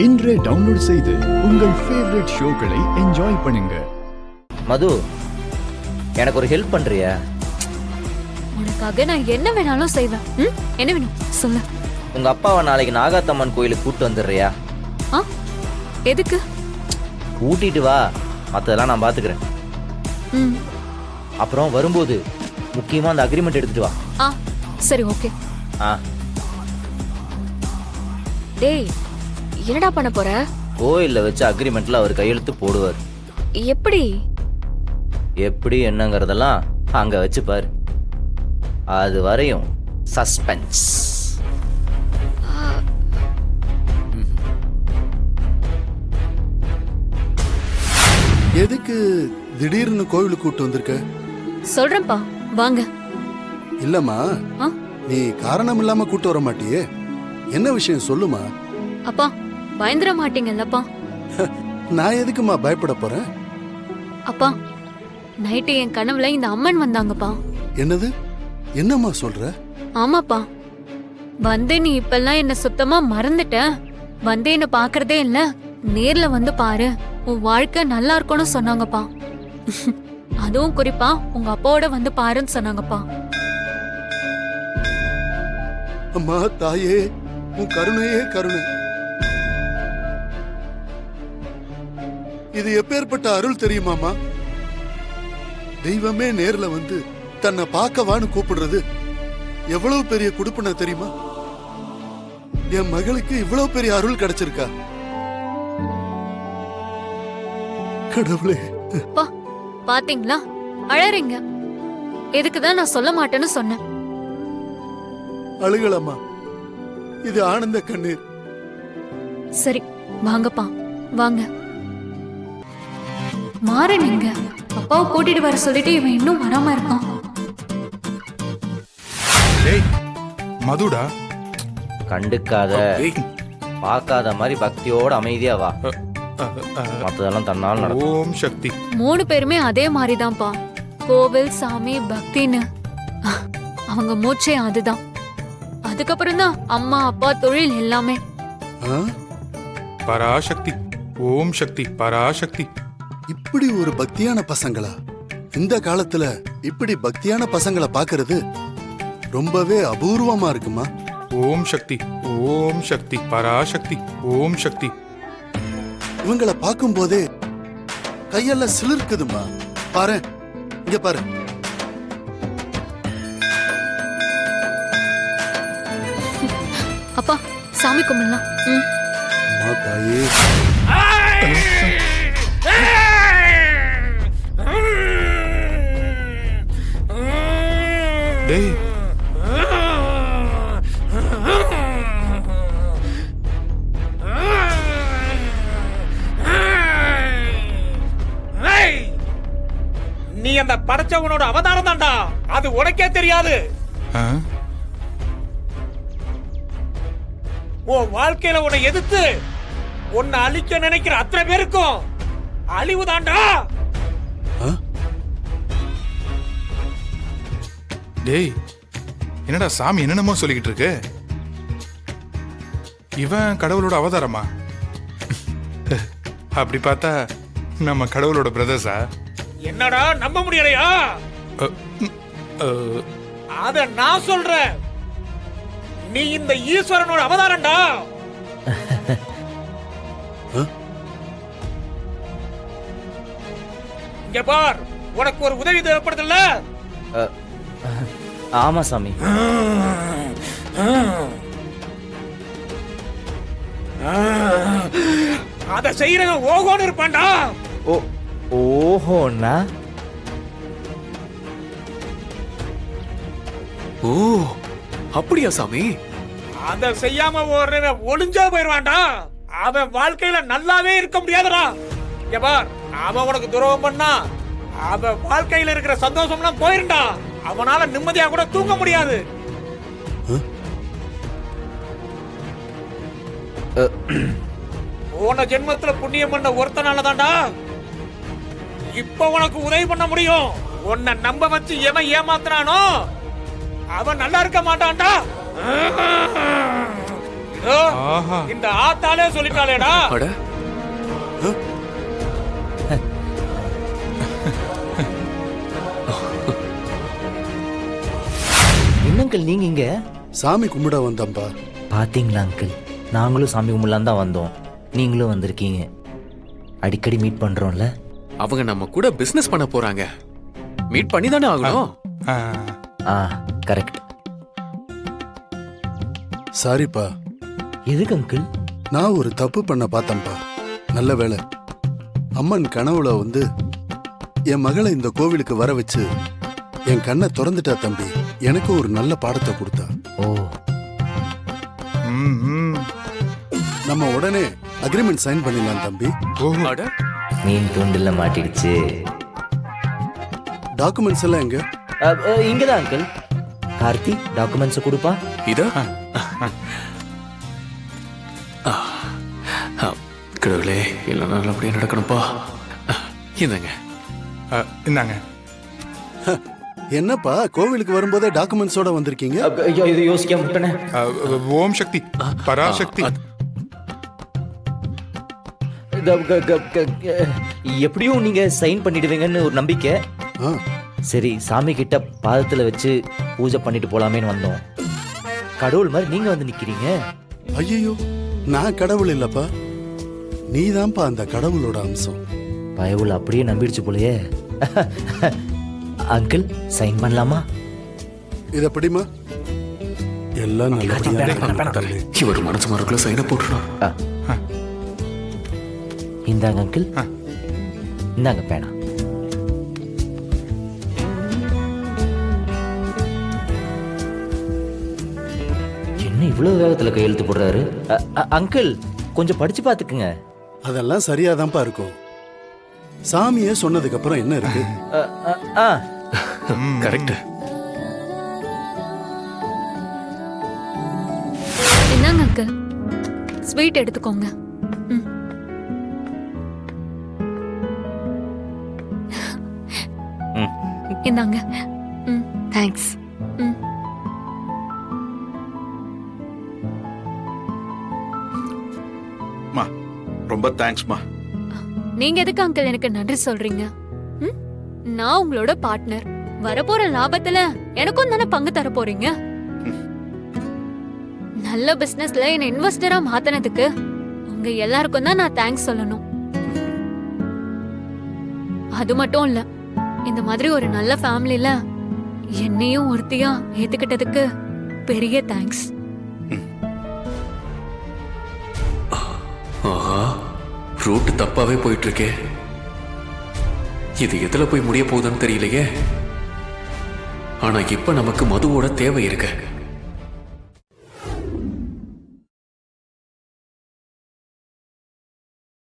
இன்றே டவுன்லோட் செய்து உங்கள் ஃபேவரட் ஷோக்களை என்ஜாய் பண்ணுங்க. மது, எனக்கு ஒரு ஹெல்ப் பண்றியா? உனக்காக நான் என்ன வேணாலும் செய்வேன். என்ன வேணும் சொல்லு. உங்க அப்பாவை நாளைக்கு நாகாத்தம்மன் கோயிலுக்கு கூட்டு வந்துடுறியா? எதுக்கு? கூட்டிட்டு வா, மற்றதெல்லாம் நான் பாத்துக்கிறேன். அப்புறம் வரும்போது முக்கியமா அந்த அக்ரிமெண்ட் எடுத்துட்டு வா. சரி, ஓகே. டேய், என்னடா பண்ண போற? கோயில்ல வச்சு அக்ரிமெண்ட்ல அவர் கையெழுத்து போடுவார். எப்படி எப்படி என்னங்கறதெல்லாம் அங்க வச்சு பாரு. அது வரையும் சஸ்பென்ஸ். எதுக்கு திடீர்னு கோவிலுக்கு கூட்டு வந்திருக்க? சொல்றேன்ப்பா, வாங்க. இல்லம்மா, நீ காரணம் இல்லாம கூட்டு வர மாட்டியே, என்ன விஷயம் சொல்லுமா? அப்பா, பயந்துட மாட்டீங்கல்லப்பா? நான் எதுக்குமா பயப்பட போறேன்? அப்பா, நைட்டு என் கனவுல இந்த அம்மன் வந்தாங்கப்பா. என்னது? என்னம்மா சொல்ற? ஆமாப்பா, வந்து நீ இப்பெல்லாம் என்ன சுத்தமா மறந்துட்ட, வந்து என்ன பாக்குறதே இல்ல, நேர்ல வந்து பாரு, உன் வாழ்க்கை நல்லா இருக்கும்னு சொன்னாங்கப்பா. அதுவும் குறிப்பா உங்க அப்பாவோட வந்து பாருன்னு சொன்னாங்கப்பா. அம்மா தாயே, உன் கருணையே கருணை. இது எப்பேற்பட்ட அருள் தெரியுமாமா? தெய்வமே நேர்ல வந்து தன்னை பார்க்கவான்னு கூப்பிடுறது எவ்வளவு பெரிய குடுப்பின தெரியுமா? என் மகளுக்கு இவ்வளவு பெரிய அருள் கிடைச்சிருக்கா? கடவுளே. பாத்தீங்களா, அழறீங்க. எதுக்குதான் நான் சொல்ல மாட்டேன்னு சொன்னேன். அழுகலம்மா, இது ஆனந்த கண்ணீர். சரி, வாங்கப்பா, வாங்க. மாற நீங்க அப்பாவை கூட்டிட்டு வர சொல்லிட்டு இவன் இன்னும் வராம இருக்கான். மதுடா, கண்டுக்காத, பார்க்காத மாதிரி பக்தியோட அமைதியா வா. மற்றதெல்லாம் தன்னால் நடக்கும். ஓம் சக்தி. 3 பேருமே அதே மாதிரிதான்ப்பா. கோவில், சாமி, பக்தின்னு அவங்க மூச்சே அதுதான். அதுக்கப்புறம் தான் அம்மா, அப்பா, தொழில் எல்லாமே. பராசக்தி. ஓம் சக்தி, பராசக்தி. இப்படி ஒரு பக்தியான பசங்களா? இந்த காலத்துல இப்படி பக்தியான பசங்களை பாக்குறது ரொம்பவே அபூர்வமா இருக்குமா? ஓம் சக்தி, ஓம் சக்தி, பராசக்தி. ஓம் சக்தி. இவங்களை பார்க்கும் போதே கையெல்லாம் சிலிர்க்குதுமா. பாரு, இங்க பாரு. அப்பா, சாமி கும்பிடலாம். தாயே. டேய், நீ அந்த படைச்சவனோட அவதாரம் தான்டா, அது உனக்கே தெரியாது. உன் வாழ்க்கையில உன்னை எதிர்த்து உன்னை அழிக்க நினைக்கிற அத்தனை பேருக்கும் அழிவு தான்டா. டேய், என்னடா சாமி என்னென்னமோ சொல்லிக்கிட்டு இருக்கு? இவன் கடவுளோட அவதாரமா? அப்படி பார்த்தா நம்ம கடவுளோட பிரதர்ஸா? என்னடா நம்ப முடியலையா? அத நான் சொல்றேன், நீ இந்த ஈஸ்வரனோட அவதாரம்டா. இங்க பார், உனக்கு ஒரு உதவி தேவைப்படுதுல்ல? ஆமா சாமி. அத செய்யறவன் ஓஹோன்னு இருப்பான்டா. ஓஹோன்னா? ஓ, அப்படியா சாமி? அத செய்யாம ஓடுறவன் ஒளிஞ்சா போயிருவான்டா. அவன் வாழ்க்கையில நல்லாவே இருக்க முடியாதுடா. இங்க பார், அவன் உனக்கு துரோகம் பண்ணா அவன் வாழ்க்கையில இருக்கிற சந்தோஷம்லாம் போயிருண்டா. அவனால நிம்மதியா கூட தூங்க முடியாது. போன ஜென்மத்துல புண்ணியம் பண்ண ஒருத்தனால தான்டா இப்ப உனக்கு உதவி பண்ண முடியும். உன்னை நம்ப வச்சு எவன் ஏமாத்துறானோ அவன் நல்லா இருக்க மாட்டான்டா. இதோ, ஆஹா. இந்த ஆத்தாலே சொல்லிட்டாளேடா. அட என்ன அங்கிள் நீங்க இங்க சாமி கும்பிட வந்தம்பா. பாத்தீங்களா அங்கிள், நாங்களும் சாமி கும்பிடலாம் தான் வந்தோம், நீங்களும் வந்திருக்கீங்க. அடிக்கடி மீட் பண்றோம்ல. அவங்க நம்ம கூட பிசினஸ் பண்ண போறாங்க. மீட் பண்ணி தானே ஆகணும். ஆ, ஆ கரெக்ட். சாரிப்பா, எதுக்கு அங்கிள்? நான் ஒரு தப்பு பண்ண பார்த்தம்பா. நல்ல வேளை அம்மன் கனவுல வந்து என் மகளை இந்த கோவிலுக்கு வர வச்சு என் கண்ணை திறந்துட்டா தம்பி. எனக்கு ஒரு நல்ல பாடத்தை கொடுத்தா. ஓ, ம், ம். நம்ம உடனே அக்ரிமெண்ட் சைன் பண்ணிடலாம் தம்பி. ஓஹோ. அட மீன் தூண்டில்ல மாட்டிடுச்சு. டாக்குமெண்ட்ஸ் எல்லாம் எங்க? இங்கதான் அங்கிள். கார்த்தி டாக்குமெண்ட்ஸ் கொடுப்பா. இத கடவுளே, இல்லைன்னா அப்படியே நடக்கணும்ப்பா. இந்தங்க. இந்தாங்க. என்னப்பா கோவிலுக்கு வரும்போதே டாக்குமெண்ட்ஸோட வந்திருக்கீங்க? ஐயோ, இது யோசிக்காம விட்டனே. ஓம் சக்தி பராசக்தி. எப்படியும் நீங்க சைன் பண்ணிடுவீங்கன்னு ஒரு நம்பிக்கை. ஆ, சரி, சாமி கிட்ட பாதத்துல வச்சு பூஜை பண்ணிட்டு போலாமேன்னு வந்தோம். கடவுள் மாதிரி நீங்க வந்து நிக்கிறீங்க. ஐயோ, நான் கடவுள் இல்லப்பா, நீதான்ப்பா அந்த கடவுளோட அம்சம். பயவுள் அப்படியே நம்பிடுச்சு போலயே. அங்கிள் சைன் பண்ணலாமா? இத படிமா. எல்லாம் நல்லபடியா நடக்கணும். இவர் மனசு மரக்குள்ள சைன போட்டுடும். இந்தாங்க அங்கிள், இந்தாங்க பேனா. என்ன இவ்வளவு வேகத்துல கையெழுத்து போடுறாரு? அங்கிள் கொஞ்சம் படிச்சு பாத்துக்குங்க. அதெல்லாம் சரியாதான்ப்பா இருக்கும். சாமியே சொன்னதுக்கு அப்புறம் என்ன இருக்கு? கரெக்ட். என்னங்க அங்கிள், ஸ்வீட் எடுத்துக்கோங்க. ம். ம். இந்தாங்க. ம், தேங்க்ஸ். ம். ரொம்ப தேங்க்ஸ்மா. நீங்க எதுக்கு அங்கிள் எனக்கு நன்றி சொல்றீங்க? ம்? நான் உங்களோட பார்ட்னர். வரப்போற லாபத்துல எனக்கும் தானே பங்கு தர போறீங்க. நல்ல பிசினஸ்ல என்ன இன்வெஸ்டரா மாத்தினதுக்கு உங்க எல்லாருக்கும் தான் நான் தேங்க்ஸ் சொல்லணும். அது மட்டும் இல்ல, இந்த மாதிரி ஒரு நல்ல ஃபேமிலில என்னையும் ஒருத்தியா ஏத்துக்கிட்டதுக்கு பெரிய தேங்க்ஸ். ஆஹா, ரூட் தப்பாவே போயிட்டு இருக்கே. இது எதுல போய் முடிய போகுதுன்னு தெரியலையே. ஆனா இப்ப நமக்கு மதுவோட தேவை இருக்கு.